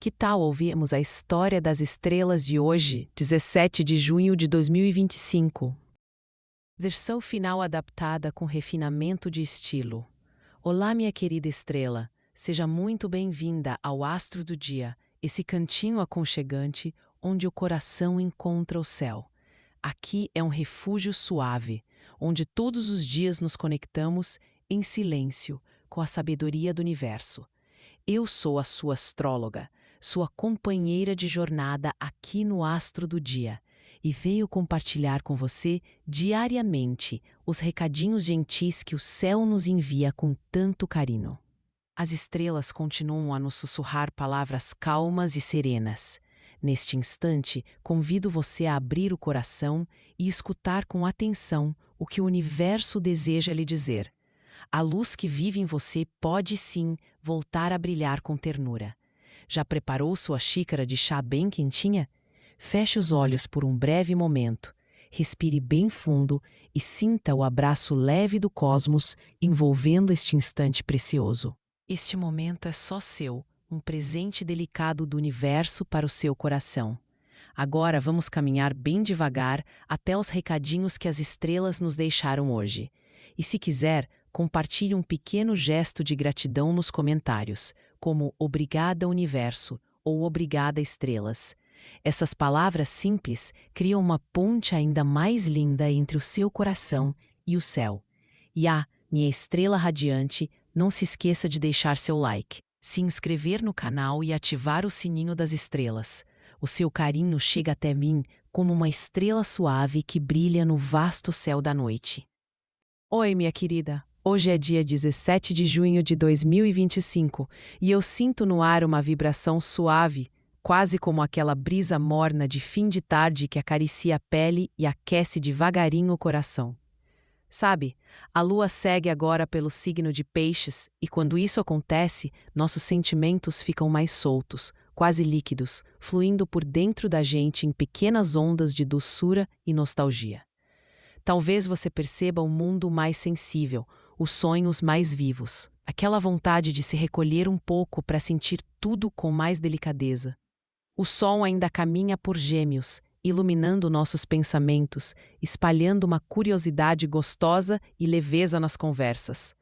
Que tal ouvirmos a história das estrelas de hoje, 17 de junho de 2025? Versão final adaptada com refinamento de estilo. Olá, minha querida estrela. Seja muito bem-vinda ao Astro do Dia, esse cantinho aconchegante onde o coração encontra o céu. Aqui é um refúgio suave, onde todos os dias nos conectamos em silêncio com a sabedoria do universo. Eu sou a sua astróloga, sua companheira de jornada aqui no Astro do Dia, e venho compartilhar com você diariamente os recadinhos gentis que o céu nos envia com tanto carinho. As estrelas continuam a nos sussurrar palavras calmas e serenas. Neste instante, convido você a abrir o coração e escutar com atenção o que o universo deseja lhe dizer. A luz que vive em você pode sim voltar a brilhar com ternura. Já preparou sua xícara de chá bem quentinha? Feche os olhos por um breve momento, respire bem fundo e sinta o abraço leve do cosmos envolvendo este instante precioso. Este momento é só seu, um presente delicado do universo para o seu coração. Agora vamos caminhar bem devagar até os recadinhos que as estrelas nos deixaram hoje. E se quiser, compartilhe um pequeno gesto de gratidão nos comentários, como "Obrigada, Universo" ou "Obrigada, Estrelas". Essas palavras simples criam uma ponte ainda mais linda entre o seu coração e o céu. E minha estrela radiante, não se esqueça de deixar seu like, se inscrever no canal e ativar o sininho das estrelas. O seu carinho chega até mim como uma estrela suave que brilha no vasto céu da noite. Oi, minha querida. Hoje é dia 17 de junho de 2025 e eu sinto no ar uma vibração suave, quase como aquela brisa morna de fim de tarde que acaricia a pele e aquece devagarinho o coração. Sabe, a lua segue agora pelo signo de Peixes e quando isso acontece, nossos sentimentos ficam mais soltos, quase líquidos, fluindo por dentro da gente em pequenas ondas de doçura e nostalgia. Talvez você perceba o mundo mais sensível, os sonhos mais vivos, aquela vontade de se recolher um pouco para sentir tudo com mais delicadeza. O sol ainda caminha por Gêmeos, iluminando nossos pensamentos, espalhando uma curiosidade gostosa e leveza nas conversas.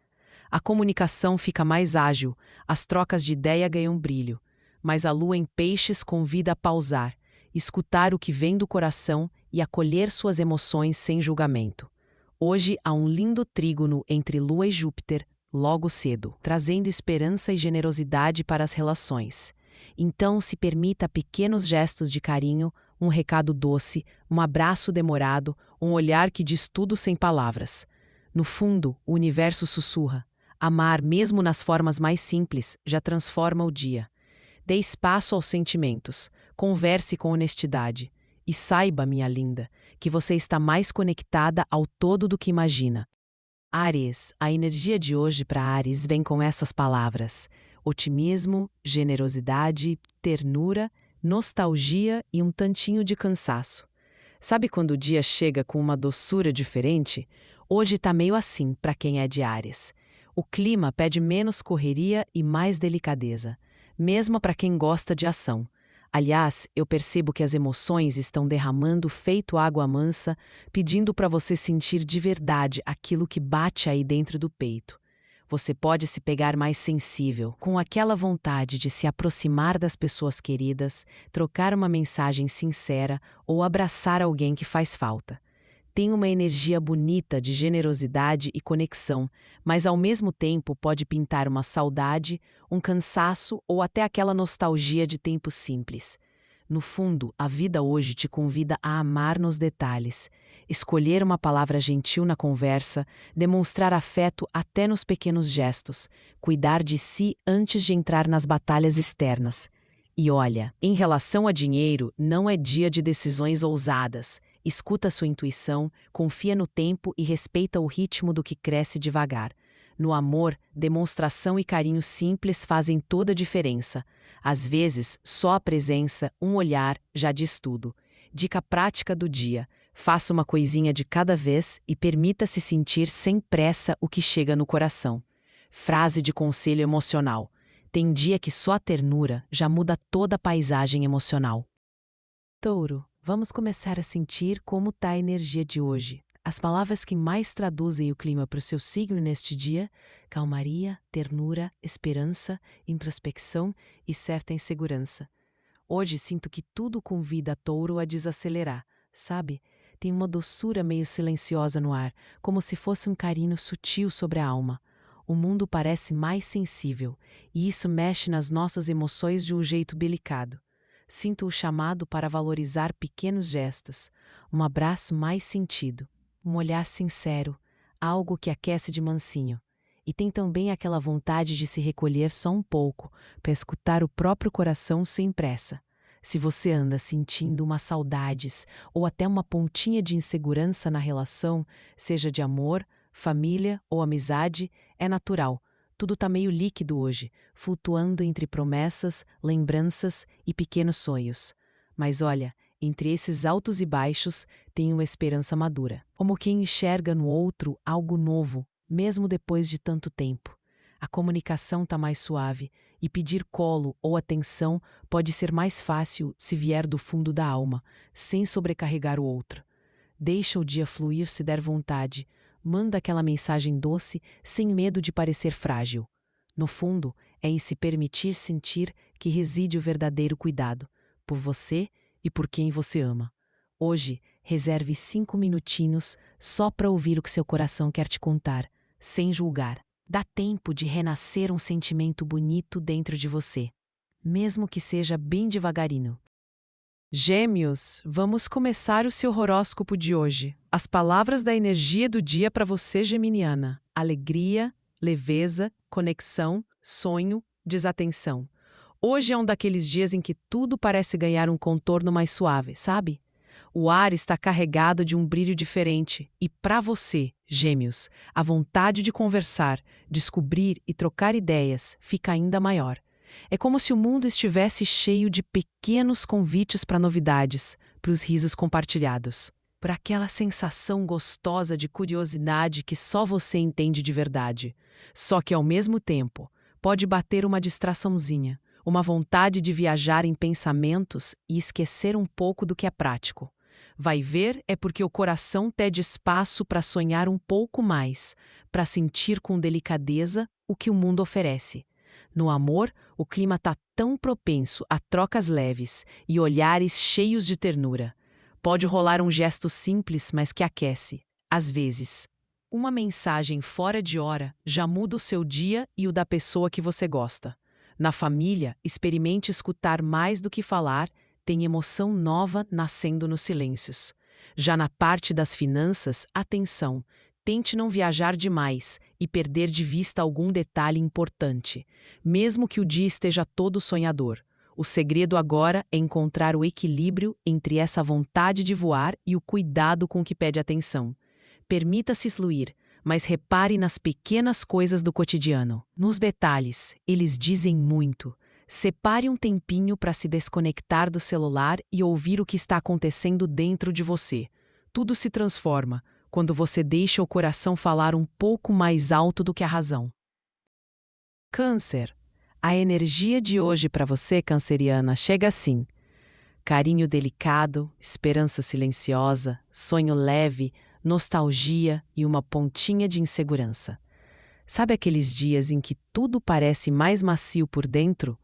A comunicação fica mais ágil, as trocas de ideia ganham brilho, mas a lua em Peixes convida a pausar, escutar o que vem do coração e acolher suas emoções sem julgamento. Hoje há um lindo trígono entre Lua e Júpiter, logo cedo, trazendo esperança e generosidade para as relações. Então se permita pequenos gestos de carinho, um recado doce, um abraço demorado, um olhar que diz tudo sem palavras. No fundo, o universo sussurra. Amar, mesmo nas formas mais simples, já transforma o dia. Dê espaço aos sentimentos, converse com honestidade. E saiba, minha linda, que você está mais conectada ao todo do que imagina. Áries, a energia de hoje para Áries vem com essas palavras: otimismo, generosidade, ternura, nostalgia e um tantinho de cansaço. Sabe quando o dia chega com uma doçura diferente? Hoje tá meio assim para quem é de Áries. O clima pede menos correria e mais delicadeza, mesmo para quem gosta de ação. Aliás, eu percebo que as emoções estão derramando feito água mansa, pedindo para você sentir de verdade aquilo que bate aí dentro do peito. Você pode se pegar mais sensível, com aquela vontade de se aproximar das pessoas queridas, trocar uma mensagem sincera ou abraçar alguém que faz falta. Tem uma energia bonita de generosidade e conexão, mas ao mesmo tempo pode pintar uma saudade, um cansaço ou até aquela nostalgia de tempos simples. No fundo, a vida hoje te convida a amar nos detalhes, escolher uma palavra gentil na conversa, demonstrar afeto até nos pequenos gestos, cuidar de si antes de entrar nas batalhas externas. E olha, em relação a dinheiro, não é dia de decisões ousadas. Escuta sua intuição, confia no tempo e respeita o ritmo do que cresce devagar. No amor, demonstração e carinho simples fazem toda a diferença. Às vezes, só a presença, um olhar, já diz tudo. Dica prática do dia: faça uma coisinha de cada vez e permita-se sentir sem pressa o que chega no coração. Frase de conselho emocional: Tem dia que só a ternura já muda toda a paisagem emocional. Touro, vamos começar a sentir como está a energia de hoje. As palavras que mais traduzem o clima para o seu signo neste dia: calmaria, ternura, esperança, introspecção e certa insegurança. Hoje sinto que tudo convida Touro a desacelerar, sabe? Tem uma doçura meio silenciosa no ar, como se fosse um carinho sutil sobre a alma. O mundo parece mais sensível, e isso mexe nas nossas emoções de um jeito delicado. Sinto o chamado para valorizar pequenos gestos, um abraço mais sentido, um olhar sincero, algo que aquece de mansinho. E tem também aquela vontade de se recolher só um pouco, para escutar o próprio coração sem pressa. Se você anda sentindo umas saudades ou até uma pontinha de insegurança na relação, seja de amor, família ou amizade, é natural. Tudo tá meio líquido hoje, flutuando entre promessas, lembranças e pequenos sonhos. Mas olha, entre esses altos e baixos, tem uma esperança madura. Como quem enxerga no outro algo novo, mesmo depois de tanto tempo. A comunicação tá mais suave e pedir colo ou atenção pode ser mais fácil se vier do fundo da alma, sem sobrecarregar o outro. Deixa o dia fluir se der vontade. Manda aquela mensagem doce sem medo de parecer frágil. No fundo, é em se permitir sentir que reside o verdadeiro cuidado, por você e por quem você ama. Hoje, reserve 5 minutinhos só para ouvir o que seu coração quer te contar, sem julgar. Dá tempo de renascer um sentimento bonito dentro de você, mesmo que seja bem devagarinho. Gêmeos, vamos começar o seu horóscopo de hoje. As palavras da energia do dia para você, geminiana: alegria, leveza, conexão, sonho, desatenção. Hoje é um daqueles dias em que tudo parece ganhar um contorno mais suave, sabe? O ar está carregado de um brilho diferente e para você, Gêmeos, a vontade de conversar, descobrir e trocar ideias fica ainda maior. É como se o mundo estivesse cheio de pequenos convites para novidades, para os risos compartilhados, para aquela sensação gostosa de curiosidade que só você entende de verdade. Só que, ao mesmo tempo, pode bater uma distraçãozinha, uma vontade de viajar em pensamentos e esquecer um pouco do que é prático. Vai ver, é porque o coração pede espaço para sonhar um pouco mais, para sentir com delicadeza o que o mundo oferece. No amor, o clima está tão propenso a trocas leves e olhares cheios de ternura. Pode rolar um gesto simples, mas que aquece. Às vezes, uma mensagem fora de hora já muda o seu dia e o da pessoa que você gosta. Na família, experimente escutar mais do que falar, tem emoção nova nascendo nos silêncios. Já na parte das finanças, atenção. Tente não viajar demais e perder de vista algum detalhe importante, mesmo que o dia esteja todo sonhador. O segredo agora é encontrar o equilíbrio entre essa vontade de voar e o cuidado com que pede atenção. Permita-se fluir, mas repare nas pequenas coisas do cotidiano. Nos detalhes, eles dizem muito. Separe um tempinho para se desconectar do celular e ouvir o que está acontecendo dentro de você. Tudo se transforma quando você deixa o coração falar um pouco mais alto do que a razão. Câncer. A energia de hoje para você, canceriana, chega assim: carinho delicado, esperança silenciosa, sonho leve, nostalgia e uma pontinha de insegurança. Sabe aqueles dias em que tudo parece mais macio por dentro?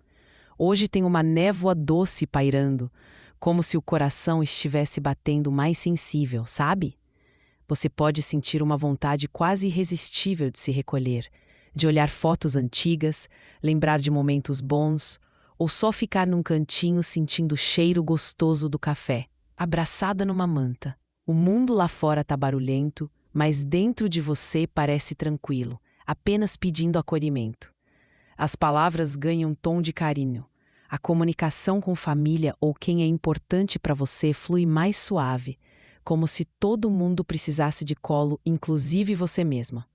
Hoje tem uma névoa doce pairando, como se o coração estivesse batendo mais sensível, sabe? Você pode sentir uma vontade quase irresistível de se recolher, de olhar fotos antigas, lembrar de momentos bons, ou só ficar num cantinho sentindo o cheiro gostoso do café, abraçada numa manta. O mundo lá fora tá barulhento, mas dentro de você parece tranquilo, apenas pedindo acolhimento. As palavras ganham um tom de carinho. A comunicação com família ou quem é importante para você flui mais suave, como se todo mundo precisasse de colo, inclusive você mesma.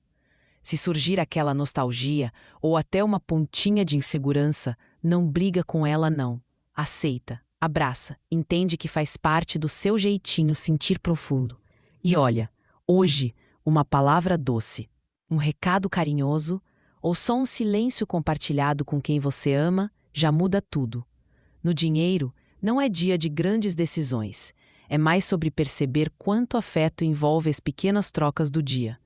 Se surgir aquela nostalgia ou até uma pontinha de insegurança, não briga com ela não. Aceita, abraça, entende que faz parte do seu jeitinho sentir profundo. E olha, hoje, uma palavra doce, um recado carinhoso ou só um silêncio compartilhado com quem você ama já muda tudo. No dinheiro, não é dia de grandes decisões. É mais sobre perceber quanto afeto envolve as pequenas trocas do dia.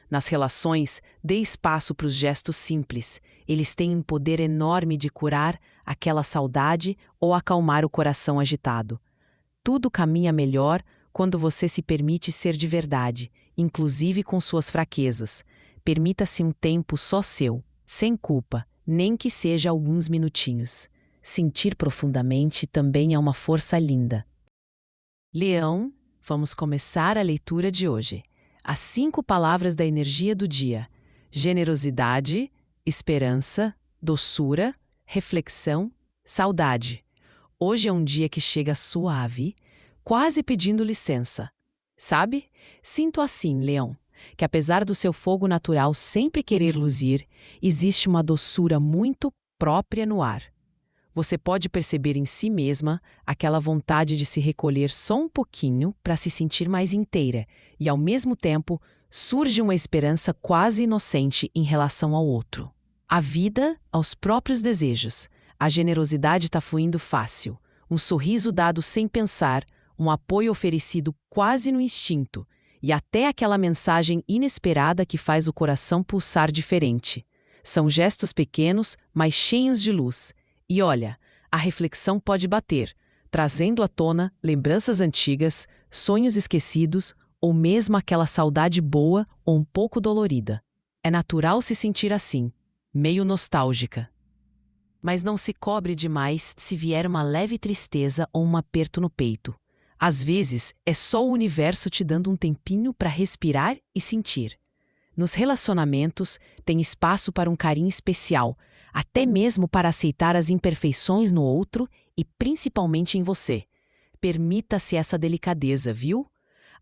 Nas relações, dê espaço para os gestos simples. Eles têm um poder enorme de curar aquela saudade ou acalmar o coração agitado. Tudo caminha melhor quando você se permite ser de verdade, inclusive com suas fraquezas. Permita-se um tempo só seu, sem culpa, nem que seja alguns minutinhos. Sentir profundamente também é uma força linda. Leão, vamos começar a leitura de hoje. As 5 palavras da energia do dia: generosidade, esperança, doçura, reflexão, saudade. Hoje é um dia que chega suave, quase pedindo licença. Sabe? Sinto assim, Leão, que apesar do seu fogo natural sempre querer luzir, existe uma doçura muito própria no ar. Você pode perceber em si mesma aquela vontade de se recolher só um pouquinho para se sentir mais inteira, e ao mesmo tempo surge uma esperança quase inocente em relação ao outro. A vida aos próprios desejos. A generosidade está fluindo fácil, um sorriso dado sem pensar, um apoio oferecido quase no instinto, e até aquela mensagem inesperada que faz o coração pulsar diferente. São gestos pequenos, mas cheios de luz. E olha, a reflexão pode bater, trazendo à tona lembranças antigas, sonhos esquecidos ou mesmo aquela saudade boa ou um pouco dolorida. É natural se sentir assim, meio nostálgica. Mas não se cobre demais se vier uma leve tristeza ou um aperto no peito. Às vezes, é só o universo te dando um tempinho para respirar e sentir. Nos relacionamentos, tem espaço para um carinho especial, até mesmo para aceitar as imperfeições no outro e principalmente em você. Permita-se essa delicadeza, viu?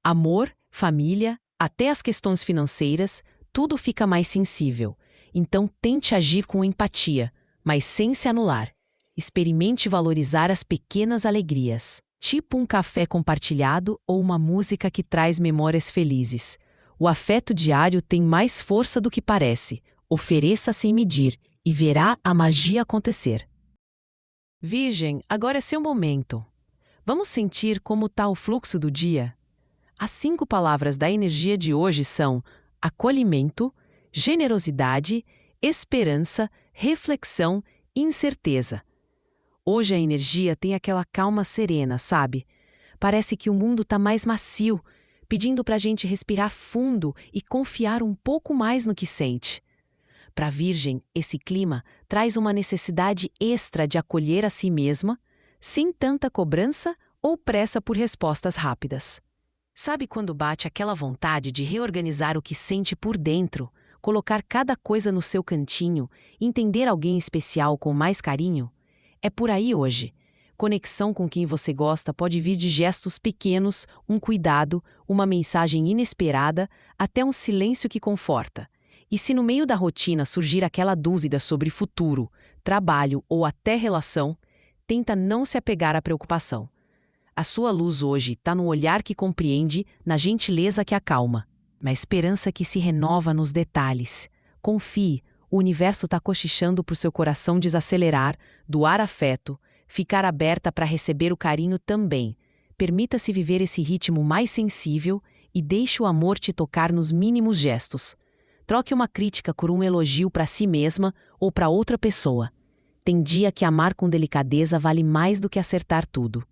Amor, família, até as questões financeiras, tudo fica mais sensível. Então tente agir com empatia, mas sem se anular. Experimente valorizar as pequenas alegrias, tipo um café compartilhado ou uma música que traz memórias felizes. O afeto diário tem mais força do que parece. Ofereça sem medir e verá a magia acontecer. Virgem, agora é seu momento. Vamos sentir como está o fluxo do dia? As 5 palavras da energia de hoje são acolhimento, generosidade, esperança, reflexão e incerteza. Hoje a energia tem aquela calma serena, sabe? Parece que o mundo está mais macio, pedindo para a gente respirar fundo e confiar um pouco mais no que sente. Para a Virgem, esse clima traz uma necessidade extra de acolher a si mesma, sem tanta cobrança ou pressa por respostas rápidas. Sabe quando bate aquela vontade de reorganizar o que sente por dentro, colocar cada coisa no seu cantinho, entender alguém especial com mais carinho? É por aí hoje. Conexão com quem você gosta pode vir de gestos pequenos, um cuidado, uma mensagem inesperada, até um silêncio que conforta. E se no meio da rotina surgir aquela dúvida sobre futuro, trabalho ou até relação, tenta não se apegar à preocupação. A sua luz hoje está no olhar que compreende, na gentileza que acalma, na esperança que se renova nos detalhes. Confie, o universo está cochichando para o seu coração desacelerar, doar afeto, ficar aberta para receber o carinho também. Permita-se viver esse ritmo mais sensível e deixe o amor te tocar nos mínimos gestos. Troque uma crítica por um elogio para si mesma ou para outra pessoa. Tem dia que amar com delicadeza vale mais do que acertar tudo.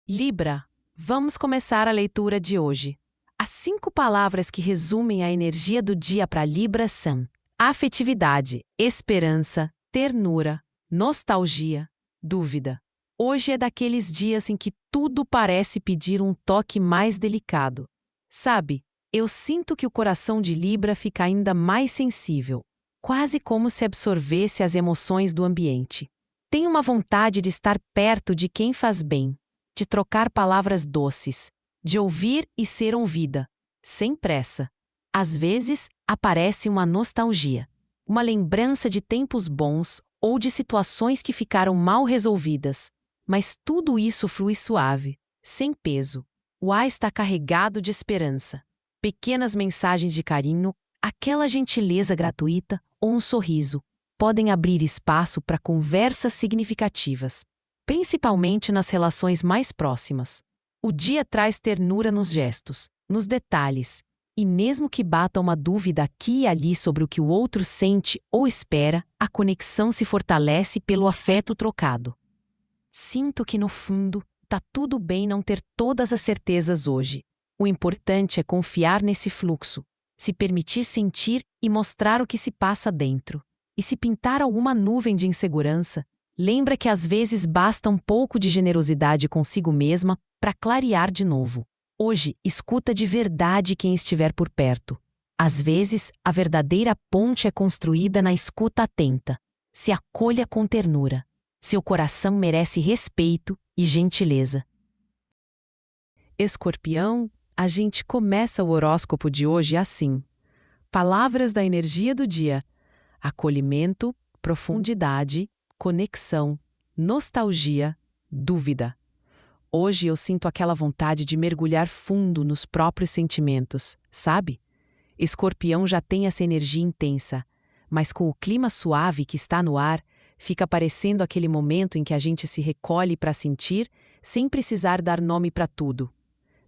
Libra, vamos começar a leitura de hoje. As 5 palavras que resumem a energia do dia para Libra são afetividade, esperança, ternura, nostalgia, dúvida. Hoje é daqueles dias em que tudo parece pedir um toque mais delicado. Sabe? Eu sinto que o coração de Libra fica ainda mais sensível, quase como se absorvesse as emoções do ambiente. Tem uma vontade de estar perto de quem faz bem, de trocar palavras doces, de ouvir e ser ouvida, sem pressa. Às vezes, aparece uma nostalgia, uma lembrança de tempos bons ou de situações que ficaram mal resolvidas. Mas tudo isso flui suave, sem peso. O ar está carregado de esperança. Pequenas mensagens de carinho Aquela gentileza gratuita ou um sorriso podem abrir espaço para conversas significativas, principalmente nas relações mais próximas. O dia traz ternura nos gestos, nos detalhes, e mesmo que bata uma dúvida aqui e ali sobre o que o outro sente ou espera, a conexão se fortalece pelo afeto trocado. Sinto que, no fundo, tá tudo bem não ter todas as certezas hoje. O importante é confiar nesse fluxo, se permitir sentir e mostrar o que se passa dentro. E se pintar alguma nuvem de insegurança, lembra que às vezes basta um pouco de generosidade consigo mesma para clarear de novo. Hoje, escuta de verdade quem estiver por perto. Às vezes, a verdadeira ponte é construída na escuta atenta. Se acolha com ternura. Seu coração merece respeito e gentileza. Escorpião, a gente começa o horóscopo de hoje assim. Palavras da energia do dia: acolhimento, profundidade, conexão, nostalgia, dúvida. Hoje eu sinto aquela vontade de mergulhar fundo nos próprios sentimentos, sabe? Escorpião já tem essa energia intensa, mas com o clima suave que está no ar, fica parecendo aquele momento em que a gente se recolhe para sentir, sem precisar dar nome para tudo.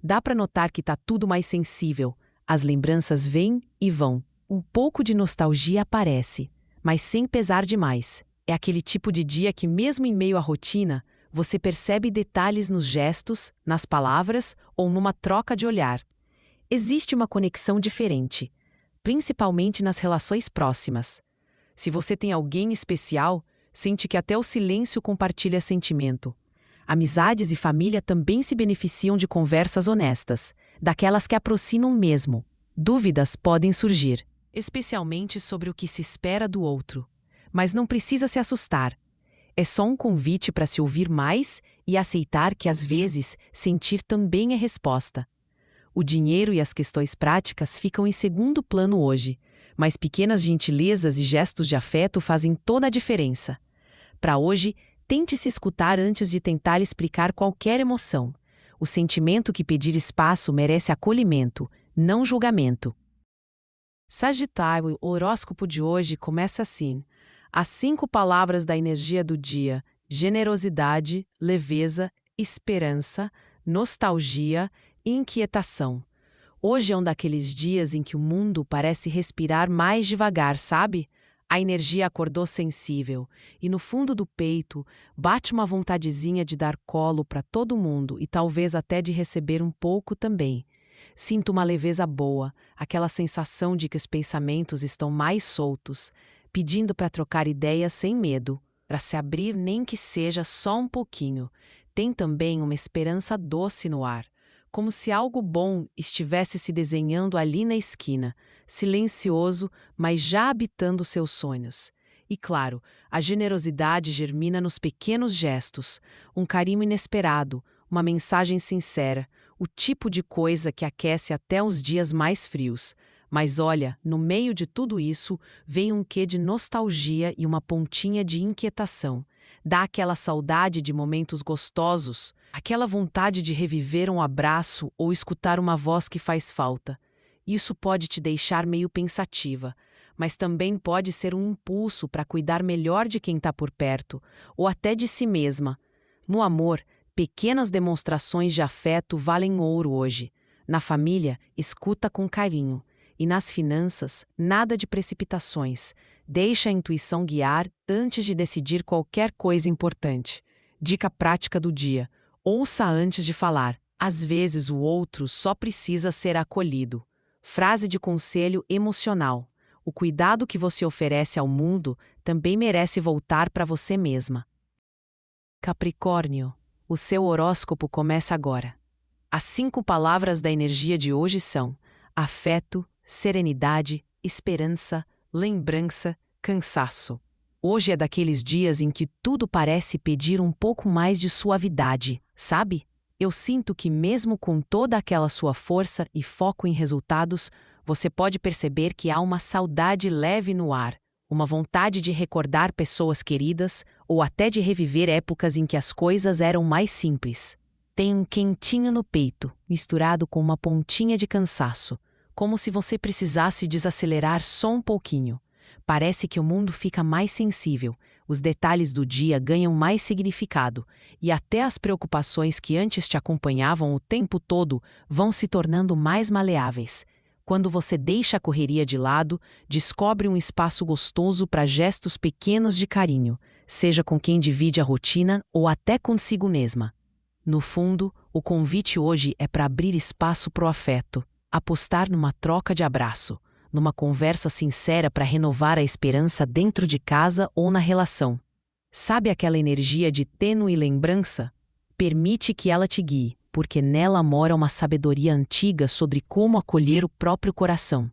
Dá para notar que está tudo mais sensível, as lembranças vêm e vão. Um pouco de nostalgia aparece, mas sem pesar demais. É aquele tipo de dia que, mesmo em meio à rotina, você percebe detalhes nos gestos, nas palavras ou numa troca de olhar. Existe uma conexão diferente, principalmente nas relações próximas. Se você tem alguém especial, sente que até o silêncio compartilha sentimento. Amizades e família também se beneficiam de conversas honestas, daquelas que aproximam mesmo. Dúvidas podem surgir, especialmente sobre o que se espera do outro. Mas não precisa se assustar. É só um convite para se ouvir mais e aceitar que, às vezes, sentir também é resposta. O dinheiro e as questões práticas ficam em segundo plano hoje, mas pequenas gentilezas e gestos de afeto fazem toda a diferença. Para hoje, tente se escutar antes de tentar explicar qualquer emoção. O sentimento que pedir espaço merece acolhimento, não julgamento. Sagitário, o horóscopo de hoje começa assim. As 5 palavras da energia do dia: generosidade, leveza, esperança, nostalgia e inquietação. Hoje é um daqueles dias em que o mundo parece respirar mais devagar, sabe? A energia acordou sensível e no fundo do peito bate uma vontadezinha de dar colo para todo mundo e talvez até de receber um pouco também. Sinto uma leveza boa, aquela sensação de que os pensamentos estão mais soltos, pedindo para trocar ideias sem medo, para se abrir nem que seja só um pouquinho. Tem também uma esperança doce no ar, como se algo bom estivesse se desenhando ali na esquina, silencioso, mas já habitando seus sonhos. E claro, a generosidade germina nos pequenos gestos, um carinho inesperado, uma mensagem sincera, o tipo de coisa que aquece até os dias mais frios. Mas olha, no meio de tudo isso, vem um quê de nostalgia e uma pontinha de inquietação. Dá aquela saudade de momentos gostosos, aquela vontade de reviver um abraço ou escutar uma voz que faz falta. Isso pode te deixar meio pensativa, mas também pode ser um impulso para cuidar melhor de quem está por perto, ou até de si mesma. No amor, pequenas demonstrações de afeto valem ouro hoje. Na família, escuta com carinho. E nas finanças, nada de precipitações. Deixa a intuição guiar antes de decidir qualquer coisa importante. Dica prática do dia: ouça antes de falar. Às vezes o outro só precisa ser acolhido. Frase de conselho emocional: o cuidado que você oferece ao mundo também merece voltar para você mesma. Capricórnio, o seu horóscopo começa agora. As 5 palavras da energia de hoje são: afeto, serenidade, esperança, lembrança, cansaço. Hoje é daqueles dias em que tudo parece pedir um pouco mais de suavidade, sabe? Eu sinto que mesmo com toda aquela sua força e foco em resultados, você pode perceber que há uma saudade leve no ar, uma vontade de recordar pessoas queridas ou até de reviver épocas em que as coisas eram mais simples. Tem um quentinho no peito, misturado com uma pontinha de cansaço, como se você precisasse desacelerar só um pouquinho. Parece que o mundo fica mais sensível, os detalhes do dia ganham mais significado, e até as preocupações que antes te acompanhavam o tempo todo vão se tornando mais maleáveis. Quando você deixa a correria de lado, descobre um espaço gostoso para gestos pequenos de carinho, seja com quem divide a rotina ou até consigo mesma. No fundo, o convite hoje é para abrir espaço para o afeto, apostar numa troca de abraço, numa conversa sincera para renovar a esperança dentro de casa ou na relação. Sabe aquela energia de tênue lembrança? Permite que ela te guie, porque nela mora uma sabedoria antiga sobre como acolher o próprio coração.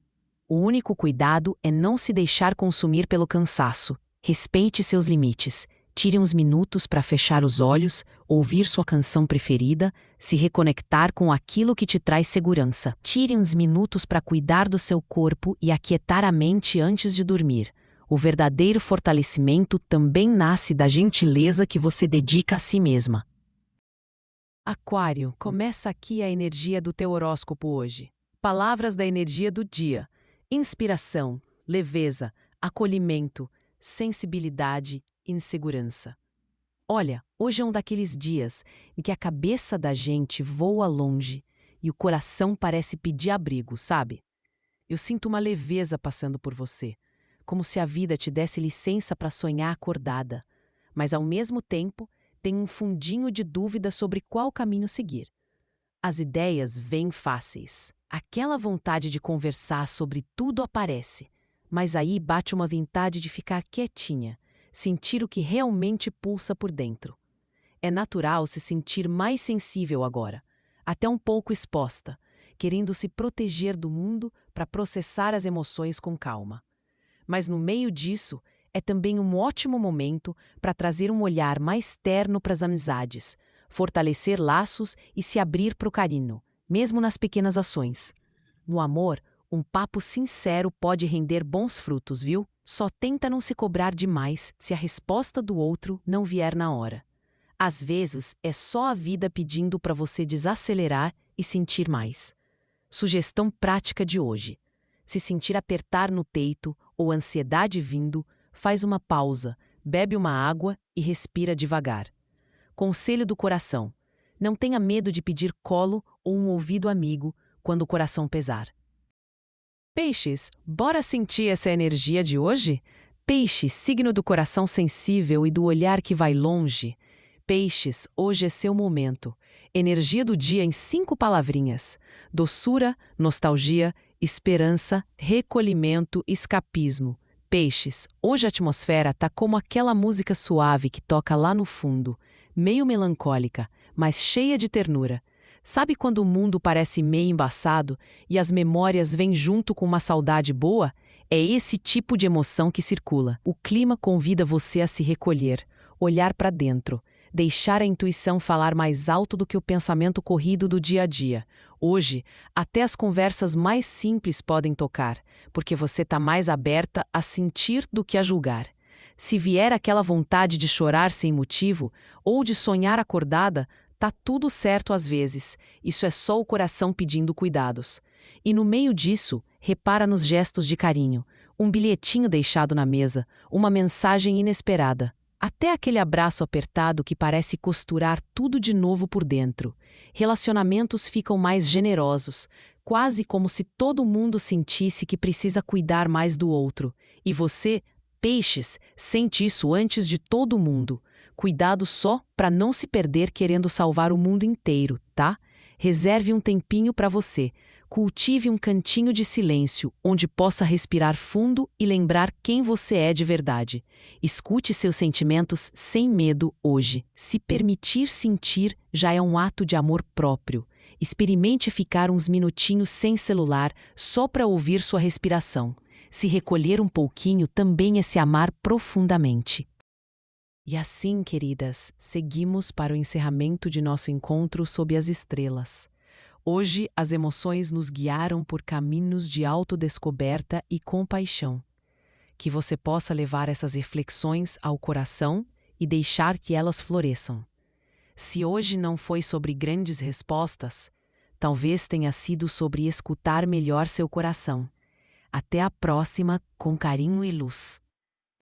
O único cuidado é não se deixar consumir pelo cansaço. Respeite seus limites. Tire uns minutos para fechar os olhos, ouvir sua canção preferida, se reconectar com aquilo que te traz segurança. Tire uns minutos para cuidar do seu corpo e aquietar a mente antes de dormir. O verdadeiro fortalecimento também nasce da gentileza que você dedica a si mesma. Aquário, começa aqui a energia do teu horóscopo hoje. Palavras da energia do dia: inspiração, leveza, acolhimento, sensibilidade, insegurança. Olha, hoje é um daqueles dias em que a cabeça da gente voa longe e o coração parece pedir abrigo, sabe? Eu sinto uma leveza passando por você, como se a vida te desse licença para sonhar acordada, mas ao mesmo tempo tem um fundinho de dúvida sobre qual caminho seguir. As ideias vêm fáceis. Aquela vontade de conversar sobre tudo aparece, mas aí bate uma vontade de ficar quietinha, sentir o que realmente pulsa por dentro. É natural se sentir mais sensível agora, até um pouco exposta, querendo se proteger do mundo para processar as emoções com calma. Mas no meio disso, é também um ótimo momento para trazer um olhar mais terno para as amizades, fortalecer laços e se abrir para o carinho, mesmo nas pequenas ações. No amor, um papo sincero pode render bons frutos, viu? Só tenta não se cobrar demais se a resposta do outro não vier na hora. Às vezes, é só a vida pedindo para você desacelerar e sentir mais. Sugestão prática de hoje: se sentir apertar no peito ou ansiedade vindo, faz uma pausa, bebe uma água e respira devagar. Conselho do coração: não tenha medo de pedir colo ou um ouvido amigo quando o coração pesar. Peixes, bora sentir essa energia de hoje? Peixe, signo do coração sensível e do olhar que vai longe. Peixes, hoje é seu momento. Energia do dia em 5 palavrinhas: doçura, nostalgia, esperança, recolhimento, escapismo. Peixes, hoje a atmosfera tá como aquela música suave que toca lá no fundo, meio melancólica, mas cheia de ternura. Sabe quando o mundo parece meio embaçado e as memórias vêm junto com uma saudade boa? É esse tipo de emoção que circula. O clima convida você a se recolher, olhar para dentro, deixar a intuição falar mais alto do que o pensamento corrido do dia a dia. Hoje, até as conversas mais simples podem tocar, porque você está mais aberta a sentir do que a julgar. Se vier aquela vontade de chorar sem motivo ou de sonhar acordada, tá tudo certo às vezes. Isso é só o coração pedindo cuidados. E no meio disso, repara nos gestos de carinho. Um bilhetinho deixado na mesa, uma mensagem inesperada. Até aquele abraço apertado que parece costurar tudo de novo por dentro. Relacionamentos ficam mais generosos, quase como se todo mundo sentisse que precisa cuidar mais do outro. E você, Peixes, sente isso antes de todo mundo. Cuidado só para não se perder querendo salvar o mundo inteiro, tá? Reserve um tempinho para você. Cultive um cantinho de silêncio onde possa respirar fundo e lembrar quem você é de verdade. Escute seus sentimentos sem medo hoje. Se permitir sentir já é um ato de amor próprio. Experimente ficar uns minutinhos sem celular só para ouvir sua respiração. Se recolher um pouquinho também é se amar profundamente. E assim, queridas, seguimos para o encerramento de nosso encontro sob as estrelas. Hoje, as emoções nos guiaram por caminhos de autodescoberta e compaixão. Que você possa levar essas reflexões ao coração e deixar que elas floresçam. Se hoje não foi sobre grandes respostas, Talvez tenha sido sobre escutar melhor seu coração. Até a próxima, com carinho e luz.